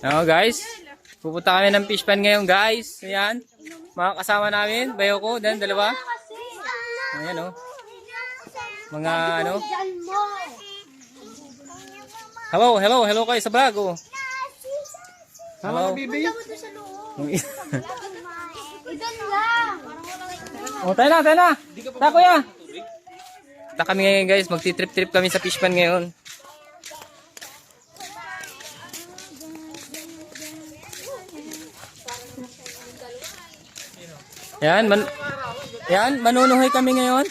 No, guys. Pupunta kami ng fish pan ngayon, guys. Ayan. Mga kasama namin. Bayo ko. Dan, dalawa. Ayan, oh. Mga, ano. Hello kayo sa vlog, oh. Hello. Oh, tayo na. Ta, kuya. Ta kami ngayon, guys. Magti-trip kami sa fish pan ngayon. Yan, manunuhay kami ngayon.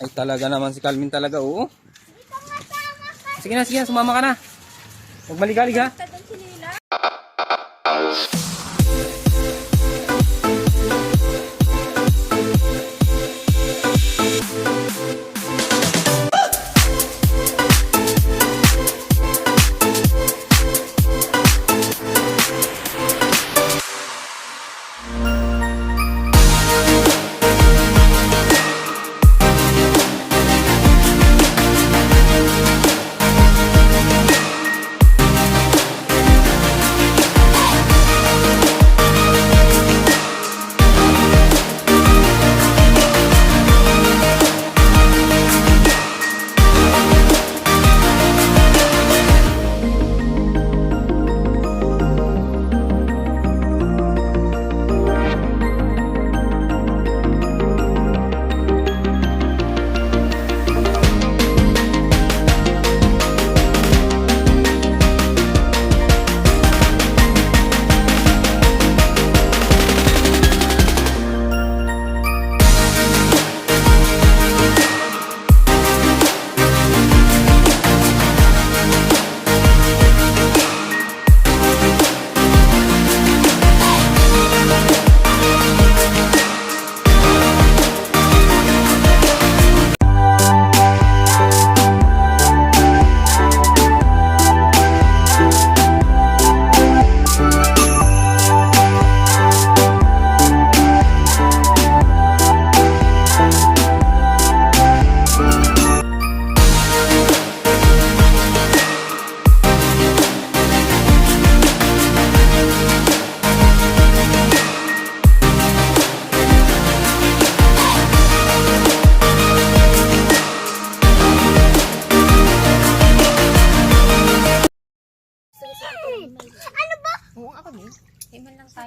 Ay, talaga naman si Calvin talaga, oo. Sige na, sumama ka na. Huwag maligalig, ha.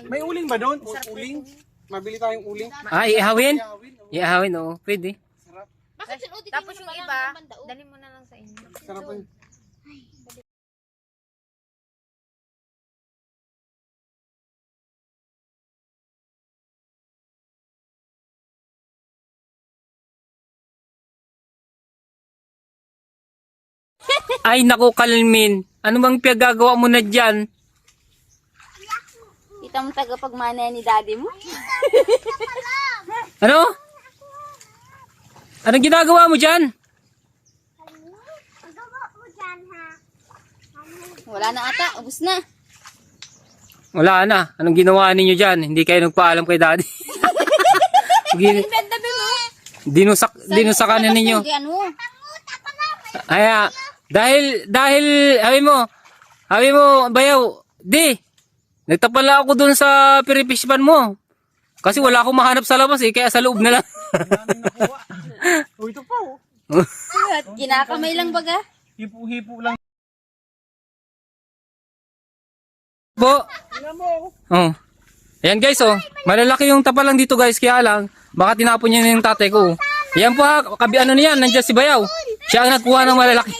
May uling ba doon? Uling? Mabili tayong uling? Iahawin? Iahawin, oo. Pwede. Tapos yung iba, dali mo na lang sa inyo. Sarap yun. Ay, naku, Calvin. Ano bang pinagagawa mo na dyan? Kita mo tagapagmana ni daddy mo? Ano? Anong ginagawa mo dyan? Wala na ata, ubus na. Wala na. Anong ginawa ninyo dyan? Hindi kayo nagpaalam kay daddy. Dinusakan ninyo. Ay, dahil, hawi mo, bayaw, nagtapal lang ako dun sa piripishpan mo. Kasi wala akong mahanap sa labas kaya sa loob na lang. Ito pa oh. Kinakamay lang baga. Hipo-hipo lang. Po. Oh. Ayan guys, oh. Malalaki yung tapal lang dito guys, kaya lang, baka tinapon niya na yung tatay ko. Ayan po ha, ano niyan, nandiyan si Bayaw. Siya ang nagkuha ng malalaki.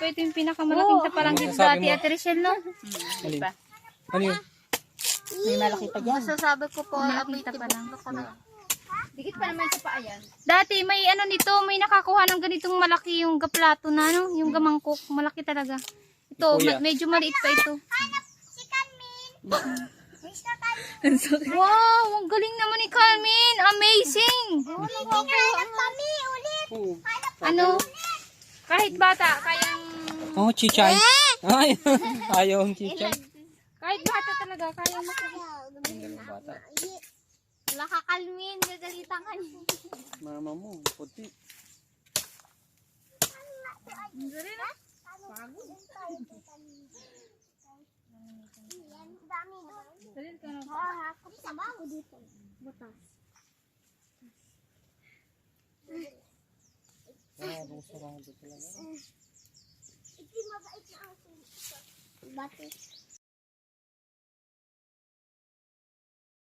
ito yung pinakamalaking tapalang dito dati, Ate Richelle, no? Alin? Ano yun? May malaki pa dyan. Masasabi ko po, Malaking tapalang. Dikit pa naman sa paa yan. Dati, may ano nito, may nakakuha ng ganitong malaki yung gaplato na, no? Yung gamangkok, malaki talaga. Ito, Kuya. medyo maliit pa ito. Wow, ang galing naman ni Carmen. Amazing. Ano? Kahit bata, kayang... Oh, chichay. Ay, ayaw ang chichay. Kahit bata talaga, kayang makikita. Bata. Wala ka, Kalmin. Gagalitan ka niya. Mama mo, puti. Bati.